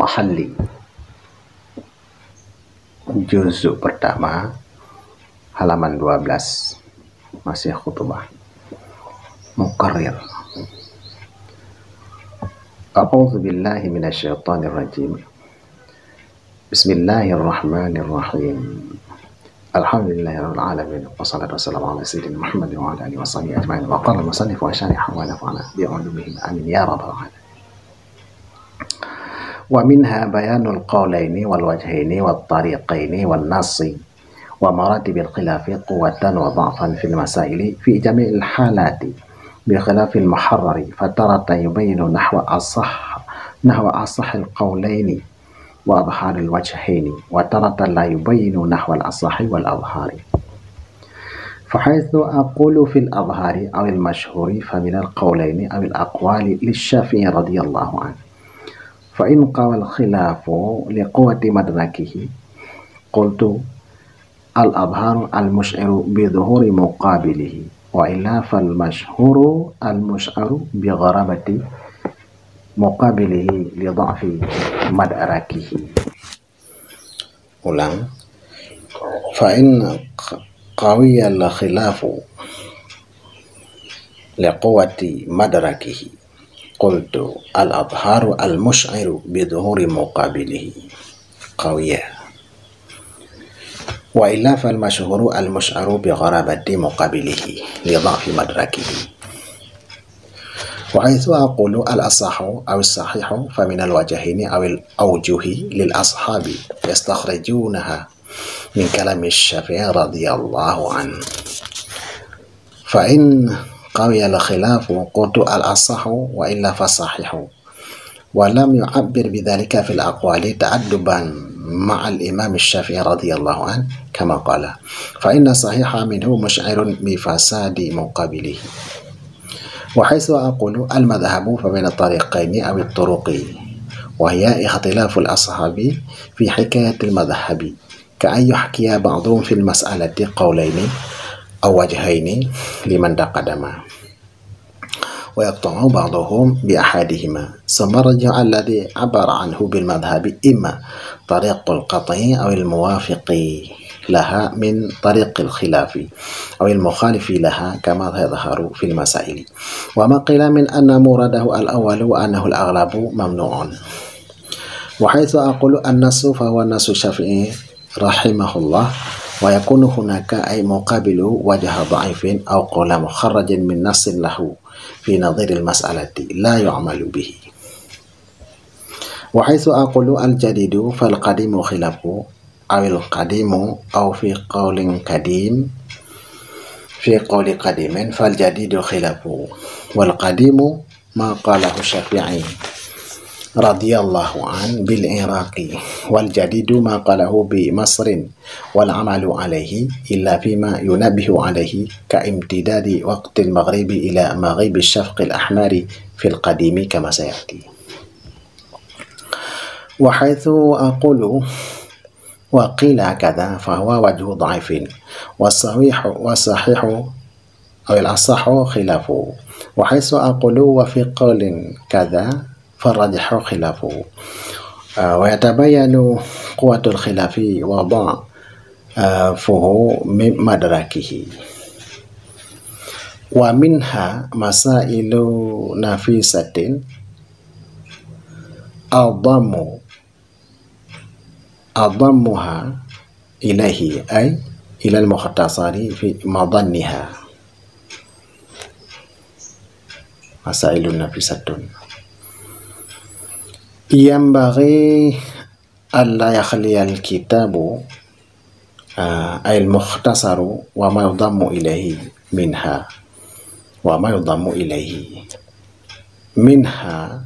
At-Tahalli, juzuk pertama, halaman 12, masih khutbah. Muqarrir. A'udzu billahi minasyaitonir rajim. Bismillahirrahmanirrahim. Alhamdulillahirabbil alamin wassalatu wassalamu ala sayyidina Muhammadin wa ala alihi washabihi ajma'in. Wa qala al-musannif wa syarih wa nafa'ana bi'ulumihi amin ya rabbal alamin. Wa minha bayanul qawlaini wal wajhaini wat tariqaini wan nasi wa maratibil khilafi quwwatan wa dha'fan fil masaili fi jami'il halati bi khilafil muharrari fataratan yubayyinu nahwa asahhil qawlaini wa adharil wajhaini wa taratan la yubayyinu nahwa al-asahi wal adhari. فحيث أقول في الأظهار أو المشهور فمن القولين أو الأقوال للشافعي رضي الله عنه. فإن قوى الخلاف لقوة مدركه قلت الأظهار المشعر بظهور مقابله وإلا فالمشهور المشعر بغرابة مقابله لضعف مدركه. Ulang. فإن قوي الخلاف لقوة مدركه قلت الأظهار المشعر بظهور مقابله قوية وإلا فالمشهور المشعر بغرابة مقابله لضعف مدركه. وحيث أقول الأصح أو الصحيح فمن الوجهين أو الأوجه للأصحاب يستخرجونها من كلام الشافعي رضي الله عنه. فإن قوي الخلاف قلت الأصح وإلا فالصحيح ولم يعبر بذلك في الأقوال تأدبا مع الإمام الشافعي رضي الله عنه كما قال فإن الصحيح منه مشعر بفساد مقابله. وحيث أقول المذهب فبين الطريقين أو الطرق وهي اختلاف الأصحاب في حكاية المذهب كأن يحكي بعضهم في المسألة قولين أو وجهين لمن تقدم ويقطع بعضهم بأحدهما ثم رجع الذي عبر عنه بالمذهب إما طريق القطع أو الموافق لها من طريق الخلاف أو المخالف لها كما يظهر في المسائل. وما قيل من أن مراده الأول وأنه الأغلب ممنوع. وحيث أقول النص فهو النص الشافعي رحمه الله ويكون هناك أي مقابل وجه ضعيف أو قول مخرج من نص له في نظير المسألة لا يعمل به. وحيث أقول الجديد فالقديم خلاف أو القديم أو في قول قديم فالجديد خلاف والقديم ما قاله الشافعي رضي الله عنه بالعراق والجديد ما قاله بمصر والعمل عليه إلا فيما ينبه عليه كامتداد وقت المغرب إلى مغيب الشفق الأحمر في القديم كما سيأتي. وحيث أقول وقيل كذا فهو وجه ضعيف والصحيح أو الأصح خلافه. وحيث أقول وفي قول كذا فالراجح خلافه ويتبين قوة الخلاف وضعفه من مدركه. ومنها مسائل نفيسة أضمها إليه أي إلى المختصر في مظنها. مسائل نفيسة ينبغي ألا يخلي الكتاب أي المختصر وما يضم إليه منها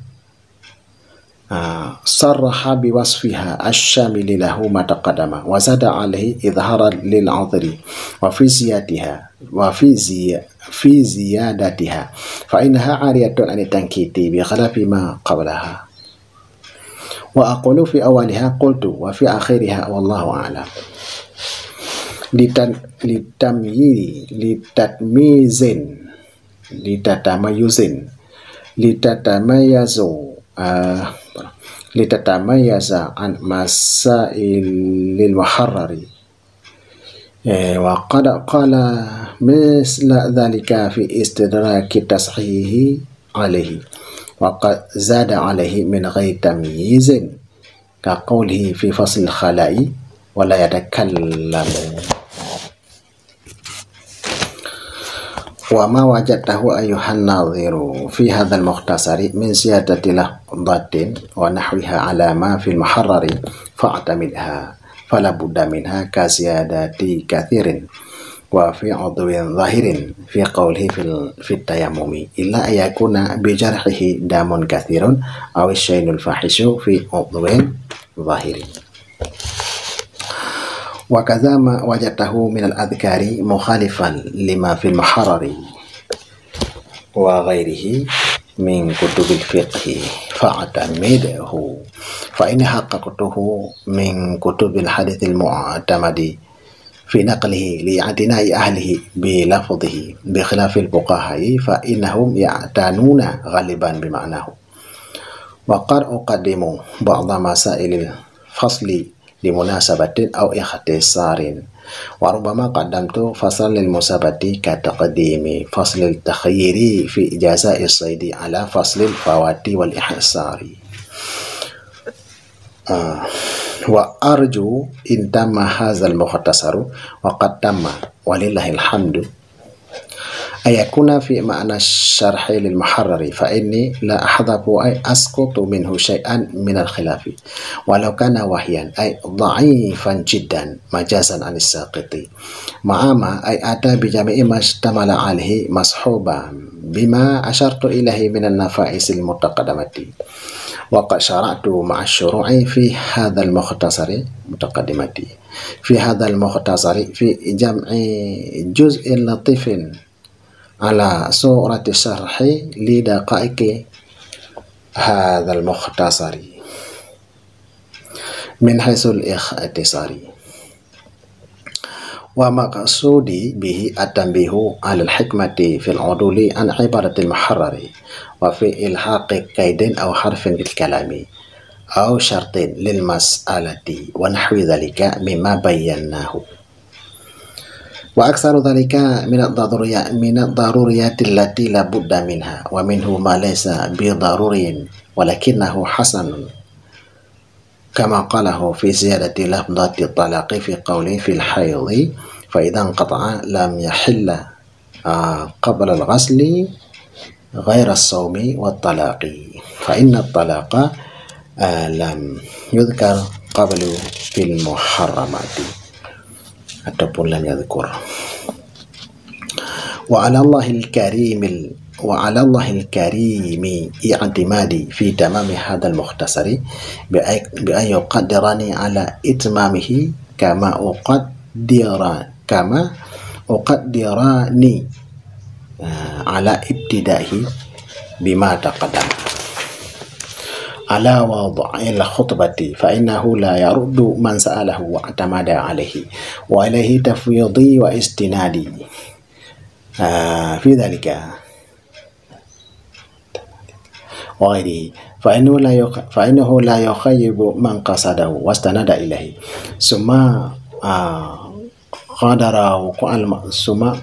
صرح بوصفها الشامل له ما تقدم وزاد عليه إظهارا للعذر وفي زيادتها فإنها عارية عن التنكيت بخلاف ما قبلها. وأقول في أولها قلت وفي آخرها والله أعلم. لتتميزوا لتتميز عن مسائل المحرر. وقد قال مثل ذلك في استدراك التصحيح عليه، وقد زاد عليه من غير تمييز كقوله في فصل الخلاء ولا يتكلم. وما وجدته أيها الناظر في هذا المختصر من زيادة لفظة ونحوها على ما في المحرر فاعتمدها، فلا بد منها كزيادة كثير وفي عضو ظاهر في قوله في التيمم، إلا أن يكون بجرحه دم كثير أو الشيء الفاحش في عضو ظاهر. وكذا ما وجدته من الأذكار مخالفا لما في المحرر وغيره من كتب الفقه فاعتمده، فإن حققته من كتب الحديث المعتمد في نقله لاعتناء أهله بلفظه بخلاف الفقهاء فإنهم يعتنون غالبا بمعناه. وقد أقدم بعض مسائل الفصل لمناسبة أو اختصار، وربما قدمت فصل المثابة كتقديم فصل التخيير في جزاء الصيد على فصل الفوات والإحصار. وأرجو إن تم هذا المختصر، وقد تم ولله الحمد، أن يكون في معنى الشرح للمحرر، فإني لا أحذف أي أسقط منه شيئا من الخلاف ولو كان وهيا أي ضعيفا جدا مجازا عن الساقط، مع ما أي أتى بجميع ما اشتمل عليه مصحوبا بما أشرت إليه من النفائس المتقدمة. وقد شرعت مع الشروع في هذا المختصر متقدمتي في هذا المختصر في جمع جزء لطيف على صورة الشرح لدقائق هذا المختصر من حيث الاختصار. ومقصودي به التنبيه على الحكمة في العدول عن عبارة المحرر وفي إلحاق قيد أو حرف بالكلام أو شرط للمسألة ونحو ذلك مما بيناه. وأكثر ذلك من الضروريات التي لا بد منها، ومنه ما ليس بضروري ولكنه حسن، كما قاله في زيادة لفظة الطلاق في قوله في الحيض فإذا انقطع لم يحل قبل الغسل غير الصوم والطلاق، فإن الطلاق لم يذكر قبل في المحرمات ataupun lam yadhkur. وعلى الله الكريم اعتمادي في تمام هذا المختصر بأن يقدرني على إتمامه كما أقدرني على ابتدائه بما تقدم على وضع الخطبة، فإنه لا يرد من سأله واعتمد عليه وإليه تفويضي واستنادي في ذلك وغيره، فإنه لا يخيب من قصده واستند إليه ثم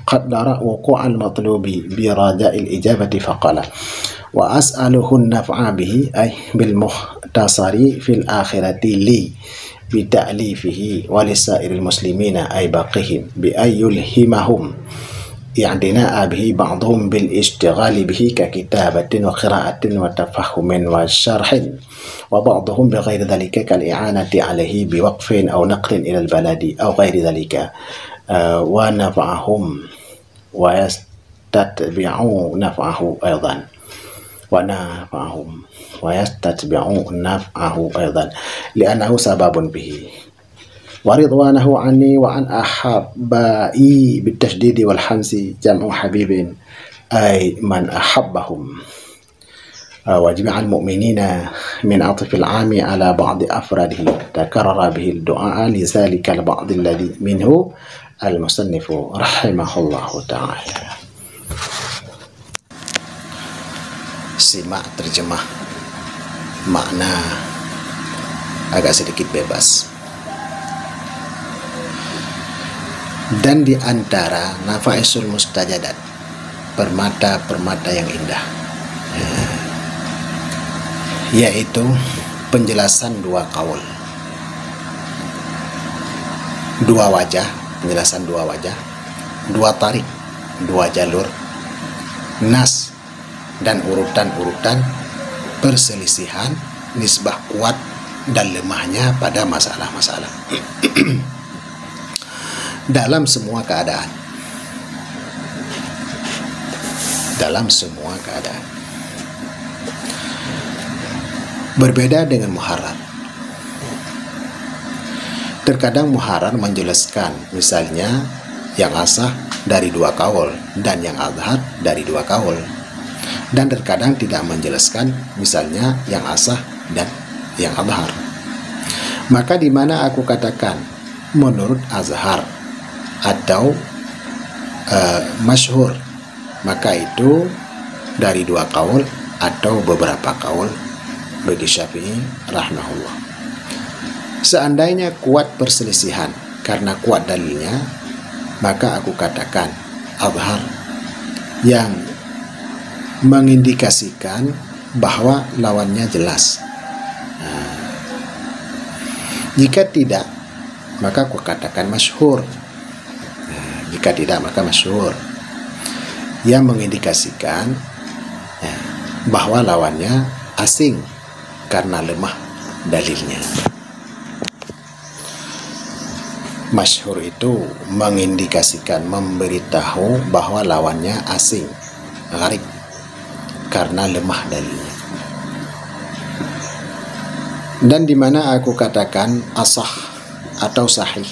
قدر وقوع المطلوب برجاء الإجابة فقال وأسأله النفع به أي بالمختصر في الآخرة لي بتأليفه ولسائر المسلمين أي باقيهم بأن يلهمهم اعتناء به بعضهم بالاشتغال به ككتابة وقراءة وتفهم وشرح، وبعضهم بغير ذلك كالإعانة عليه بوقف أو نقل إلى البلد أو غير ذلك، ونفعهم ويستتبعوا نفعه أيضا لأنه سبب به، ورضوانه عني وعن أحبائي بالتشديد والحمس جمع حبيب أي من أحبهم، وجميع المؤمنين من عطف العام على بعض أفراده تكرر به الدعاء لذلك البعض الذي منه المصنف رحمه الله تعالى. Simak terjemah makna agak sedikit bebas. Dan di antara nafaisul mustajadat, permata-permata yang indah, yaitu penjelasan dua qaul, dua wajah, penjelasan dua wajah, dua tarik, dua jalur, nas dan urutan-urutan perselisihan nisbah kuat dan lemahnya pada masalah-masalah dalam semua keadaan. Dalam semua keadaan. Berbeda dengan muharrar. Terkadang muharrar menjelaskan misalnya yang asah dari dua qaul dan yang azhar dari dua qaul. Dan terkadang tidak menjelaskan misalnya yang asah dan yang azhar. Maka di mana aku katakan menurut azhar atau masyhur, maka itu dari dua qaul atau beberapa qaul bagi Syafi'i rahimahullah. Seandainya kuat perselisihan karena kuat dalilnya, maka aku katakan azhar, yang mengindikasikan bahwa lawannya jelas. Jika tidak, maka aku katakan masyhur. Jika tidak, maka masyhur, yang mengindikasikan bahwa lawannya asing karena lemah dalilnya. Masyhur itu mengindikasikan, memberitahu bahwa lawannya asing, gharib, karena lemah dalilnya. Dan di mana aku katakan asah atau sahih,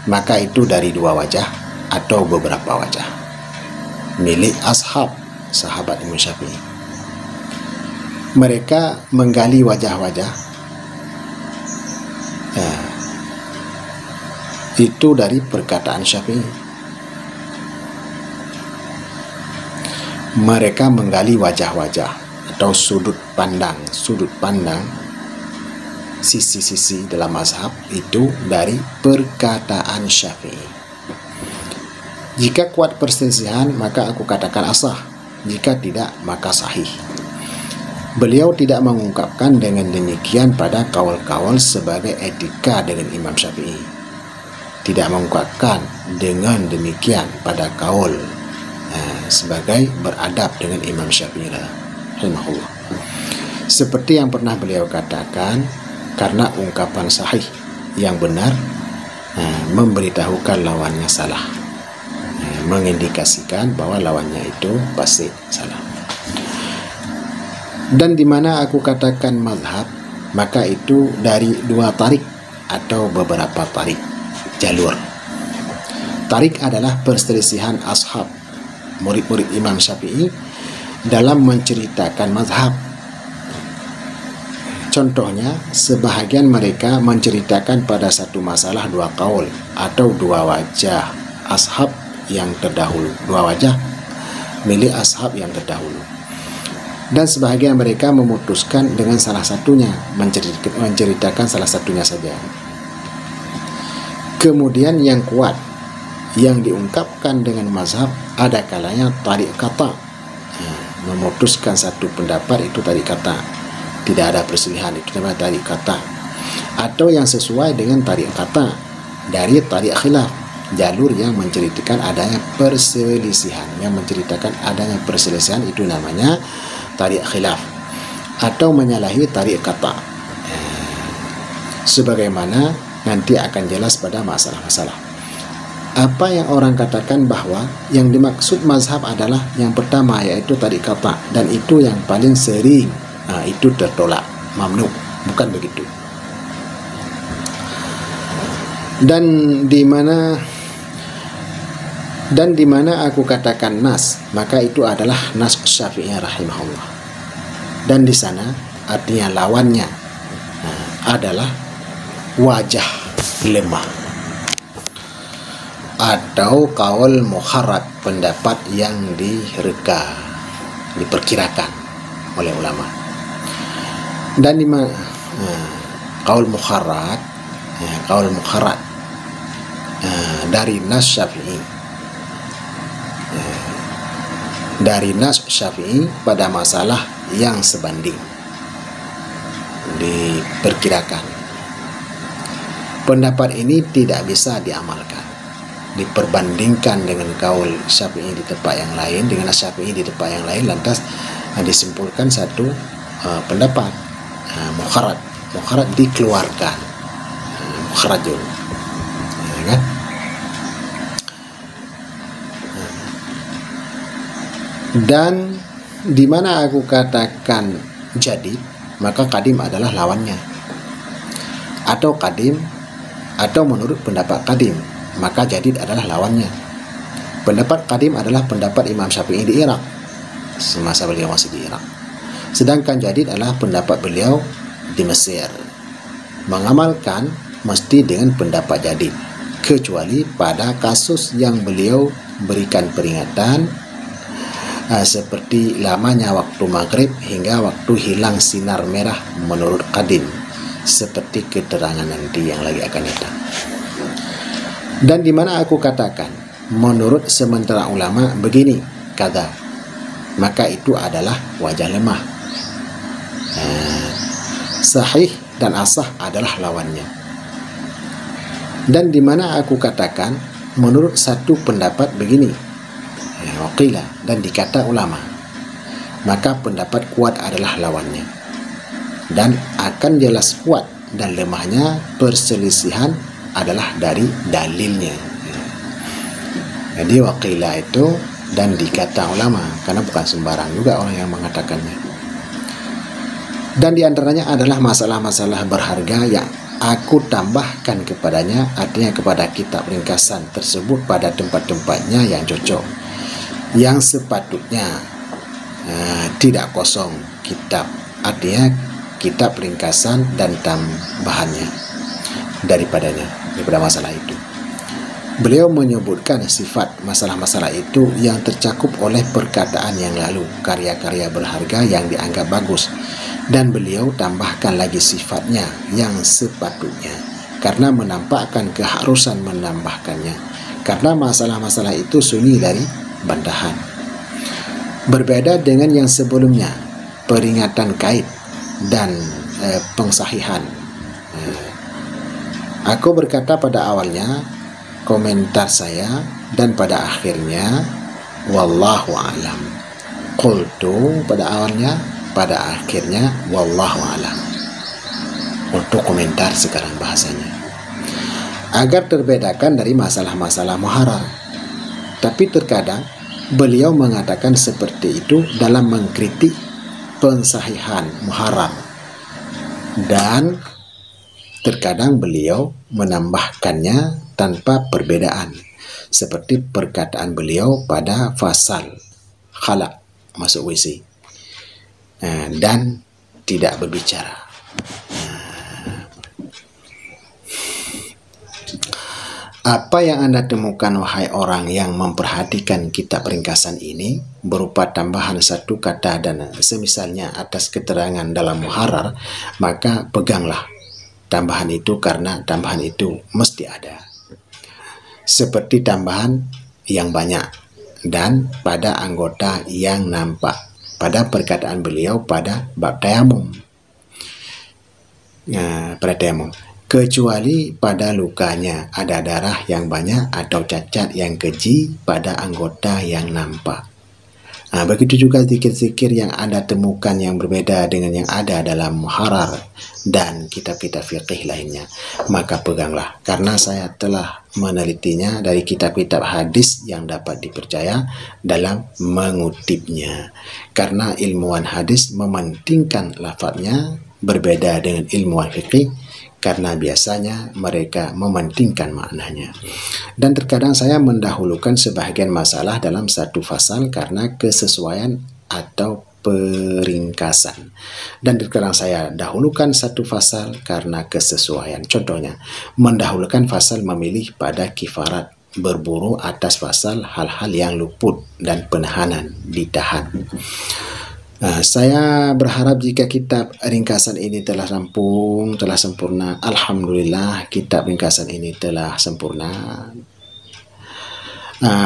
maka itu dari dua wajah atau beberapa wajah milik ashab, sahabat Imam Syafi'i. Mereka menggali wajah-wajah itu dari perkataan Syafi'i. Mereka menggali wajah-wajah atau sudut pandang sisi-sisi dalam mazhab itu dari perkataan Syafi'i. Jika kuat perselisihan, maka aku katakan asah. Jika tidak, maka sahih. Beliau tidak mengungkapkan dengan demikian pada kaul-kaul sebagai etika dengan Imam Syafi'i. Tidak mengungkapkan dengan demikian pada kaul sebagai beradab dengan Imam Syafi'i rahimahullah. Seperti yang pernah beliau katakan, karena ungkapan sahih yang benar memberitahukan lawannya salah, mengindikasikan bahwa lawannya itu pasti salah. Dan di mana aku katakan mazhab, maka itu dari dua tarik atau beberapa tarik, jalur. Tarik adalah perselisihan ashab, murid-murid Imam Syafi'i dalam menceritakan mazhab. Contohnya, sebahagian mereka menceritakan pada satu masalah dua qaul atau dua wajah ashab yang terdahulu, dua wajah milik ashab yang terdahulu. Dan sebahagian mereka memutuskan dengan salah satunya, menceritakan salah satunya saja. Kemudian yang kuat yang diungkapkan dengan mazhab, ada kalanya tarik kata, memutuskan satu pendapat itu tarik kata, tidak ada perselisihan, itu namanya tarik kata. Atau yang sesuai dengan tarik kata dari tarik khilaf, jalur yang menceritakan adanya perselisihan, itu namanya tarik khilaf. Atau menyalahi tarik kata, sebagaimana nanti akan jelas pada masalah-masalah. Apa yang orang katakan bahwa yang dimaksud mazhab adalah yang pertama, yaitu tarik kata, dan itu yang paling sering, itu tertolak, mamnu, bukan begitu. Dan di mana aku katakan nas, maka itu adalah nas Syafi'i rahimahullah. Dan di sana artinya lawannya adalah wajah lemah atau kaul muharrad, pendapat yang diperkirakan oleh ulama. Dan qaul mukharrat, qaul mukharrat dari nas Syafi'i, dari nas Syafi'i pada masalah yang sebanding diperkirakan. Pendapat ini tidak bisa diamalkan, diperbandingkan dengan kaul Syafi'i di tempat yang lain, dengan Syafi'i di tempat yang lain, lantas disimpulkan satu pendapat mukharrat. Mukharrat dikeluarkan, mukharrajul, kan? Dan di mana aku katakan jadid, maka qadim adalah lawannya. Atau qadim, atau menurut pendapat qadim, maka jadid adalah lawannya. Pendapat qadim adalah pendapat Imam Syafi'i di Irak semasa beliau masih di Irak. Sedangkan jadid adalah pendapat beliau di Mesir. Mengamalkan mesti dengan pendapat jadid, kecuali pada kasus yang beliau berikan peringatan, seperti lamanya waktu maghrib hingga waktu hilang sinar merah menurut qadim, seperti keterangan nanti yang lagi akan datang. Dan di mana aku katakan menurut sementara ulama begini kata, maka itu adalah wajah lemah. Sahih dan asah adalah lawannya. Dan di mana aku katakan menurut satu pendapat begini, waqila, dan dikata ulama, maka pendapat kuat adalah lawannya. Dan akan jelas kuat dan lemahnya perselisihan adalah dari dalilnya. Jadi waqila itu dan dikata ulama, karena bukan sembarang juga orang yang mengatakannya. Dan diantaranya adalah masalah-masalah berharga yang aku tambahkan kepadanya, artinya kepada kitab ringkasan tersebut pada tempat-tempatnya yang cocok, yang sepatutnya tidak kosong kitab, artinya kitab ringkasan dan tambahannya daripada masalah itu. Beliau menyebutkan sifat masalah-masalah itu yang tercakup oleh perkataan yang lalu, karya-karya berharga yang dianggap bagus, dan beliau tambahkan lagi sifatnya yang sepatutnya, karena menampakkan keharusan menambahkannya, karena masalah-masalah itu sunyi dari bantahan. Berbeda dengan yang sebelumnya, peringatan kait dan pengsahihan. Aku berkata pada awalnya komentar saya, dan pada akhirnya wallahu alam. Qultu pada awalnya, pada akhirnya wallahu alam. Untuk komentar sekarang bahasanya, agar terbedakan dari masalah-masalah muharrar. Tapi terkadang beliau mengatakan seperti itu dalam mengkritik pensahihan muharrar, dan terkadang beliau menambahkannya tanpa perbedaan, seperti perkataan beliau pada fasal khala, masuk WC, dan tidak berbicara. Apa yang Anda temukan, wahai orang yang memperhatikan kitab ringkasan ini, berupa tambahan satu kata dan semisalnya atas keterangan dalam muharrar, maka peganglah tambahan itu, karena tambahan itu mesti ada. Seperti tambahan yang banyak dan pada anggota yang nampak pada perkataan beliau pada bab tayamum, pada tayamum, kecuali pada lukanya ada darah yang banyak atau cacat yang keji pada anggota yang nampak. Begitu juga zikir-zikir yang Anda temukan yang berbeda dengan yang ada dalam muharrar dan kitab-kitab fiqih lainnya, maka peganglah, karena saya telah menelitinya dari kitab-kitab hadis yang dapat dipercaya dalam mengutipnya. Karena ilmuwan hadis mementingkan lafadznya, berbeda dengan ilmuwan fiqih, karena biasanya mereka mementingkan maknanya. Dan terkadang saya mendahulukan sebahagian masalah dalam satu fasal karena kesesuaian atau peringkasan, dan terkadang saya dahulukan satu fasal karena kesesuaian. Contohnya, mendahulukan fasal memilih pada kifarat, berburu atas fasal hal-hal yang luput dan penahanan, ditahan. Saya berharap jika kitab ringkasan ini telah rampung, telah sempurna. Alhamdulillah, kitab ringkasan ini telah sempurna.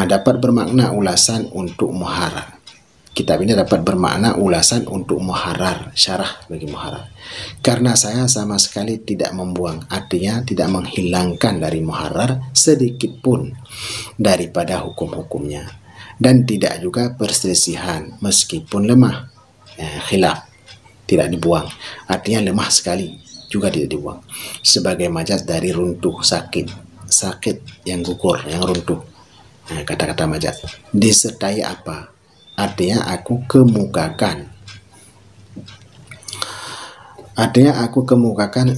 Dapat bermakna ulasan untuk muharrar. Kitab ini dapat bermakna ulasan untuk muharrar, syarah bagi muharrar. Karena saya sama sekali tidak membuang, artinya tidak menghilangkan dari muharrar sedikit pun daripada hukum-hukumnya. Dan tidak juga perselisihan, meskipun lemah. Khilaf tidak dibuang, artinya lemah sekali juga tidak dibuang, sebagai majaz dari runtuh, sakit yang gugur, yang runtuh. Kata-kata majaz disertai apa, artinya aku kemukakan,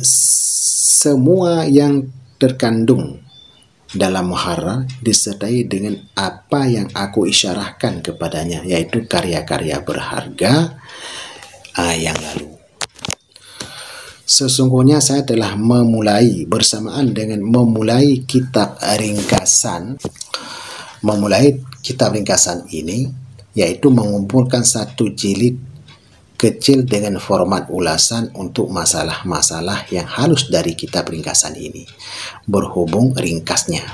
semua yang terkandung dalam muharrar disertai dengan apa yang aku isyarahkan kepadanya, yaitu karya-karya berharga yang lalu. Sesungguhnya saya telah memulai bersamaan dengan memulai kitab ringkasan ini, yaitu mengumpulkan satu jilid kecil dengan format ulasan untuk masalah-masalah yang halus dari kitab ringkasan ini, berhubung ringkasnya.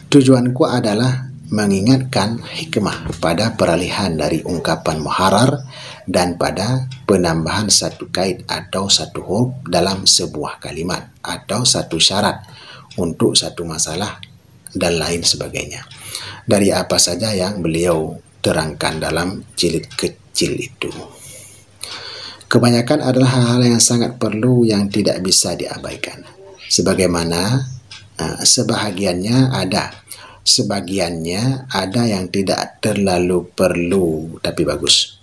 Tujuanku adalah mengingatkan hikmah pada peralihan dari ungkapan muharrar dan pada penambahan satu kait atau satu huruf dalam sebuah kalimat atau satu syarat untuk satu masalah dan lain sebagainya, dari apa saja yang beliau terangkan dalam jilid kecil itu. Kebanyakan adalah hal-hal yang sangat perlu yang tidak bisa diabaikan. Sebagaimana sebahagiannya ada yang tidak terlalu perlu tapi bagus.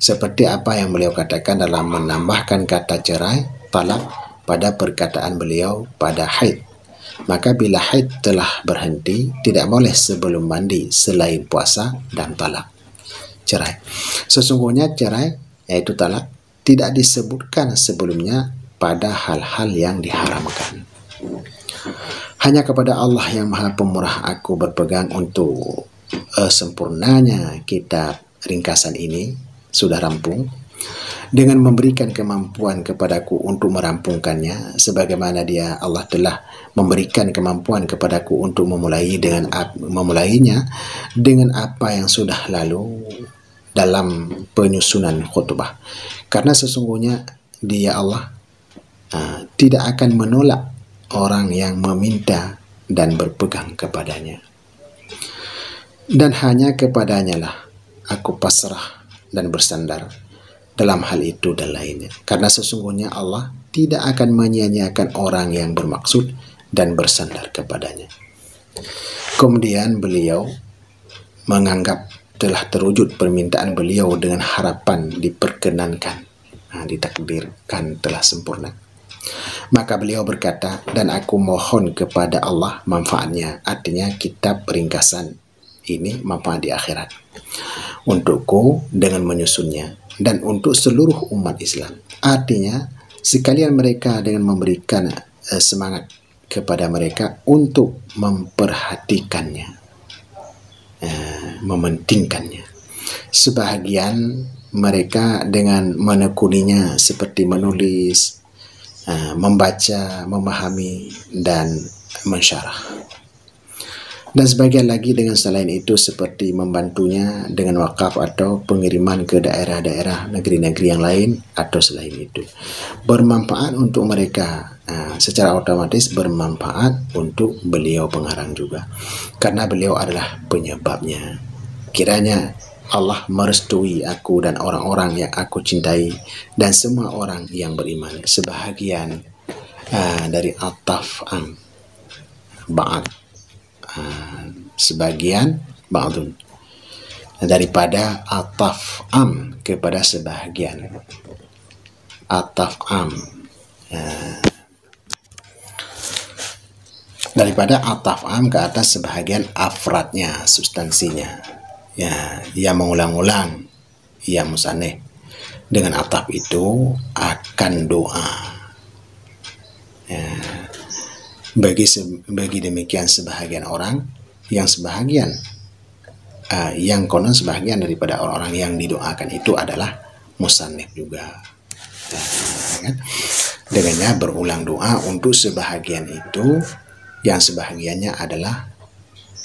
Seperti apa yang beliau katakan dalam menambahkan kata cerai, talak pada perkataan beliau pada haid. Maka bila haid telah berhenti, tidak boleh sebelum mandi selain puasa dan talak. Cerai. Sesungguhnya cerai, yaitu talak, tidak disebutkan sebelumnya pada hal-hal yang diharamkan. Hanya kepada Allah yang Maha Pemurah aku berpegang untuk sempurnanya kitab ringkasan ini sudah rampung, dengan memberikan kemampuan kepadaku untuk merampungkannya, sebagaimana Dia Allah telah memberikan kemampuan kepadaku untuk memulainya dengan apa yang sudah lalu dalam penyusunan khutbah. Karena sesungguhnya Dia Allah tidak akan menolak orang yang meminta dan berpegang kepadanya. Dan hanya kepadanya lah aku pasrah dan bersandar dalam hal itu dan lainnya. Karena sesungguhnya Allah tidak akan menyia-nyiakan orang yang bermaksud dan bersandar kepadanya. Kemudian beliau menganggap telah terwujud permintaan beliau dengan harapan diperkenankan, ditakdirkan telah sempurna. Maka beliau berkata, dan aku mohon kepada Allah manfaatnya, artinya kitab ringkasan ini manfaat di akhirat untukku dengan menyusunnya dan untuk seluruh umat Islam. Artinya sekalian mereka dengan memberikan semangat kepada mereka untuk memperhatikannya, mementingkannya. Sebahagian mereka dengan menekuninya seperti menulis, membaca, memahami, dan mensyarah. Dan sebagian lagi dengan selain itu seperti membantunya dengan wakaf atau pengiriman ke daerah-daerah negeri-negeri yang lain atau selain itu. Bermanfaat untuk mereka, secara otomatis bermanfaat untuk beliau pengarang juga. Karena beliau adalah penyebabnya. Kiranya Allah merestui aku dan orang-orang yang aku cintai dan semua orang yang beriman. Sebahagian dari ataf ba'ad, sebagian ba'dun, daripada ataf kepada sebahagian. Ataf daripada ataf ke atas sebahagian afradnya, substansinya, ia mengulang-ulang, ia musaneh. Dengan ataf itu akan doa, bagi demikian sebahagian orang, yang sebahagian yang konon sebahagian daripada orang-orang yang didoakan itu adalah musannif juga. Kan? Dengannya berulang doa untuk sebahagian itu, yang sebahagiannya adalah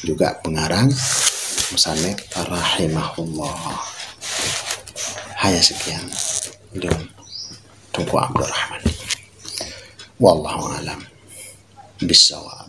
juga pengarang musannif rahimahullah. Hanya sekian dengan Tunku Abdurrahman. Wallahu alam bisawab.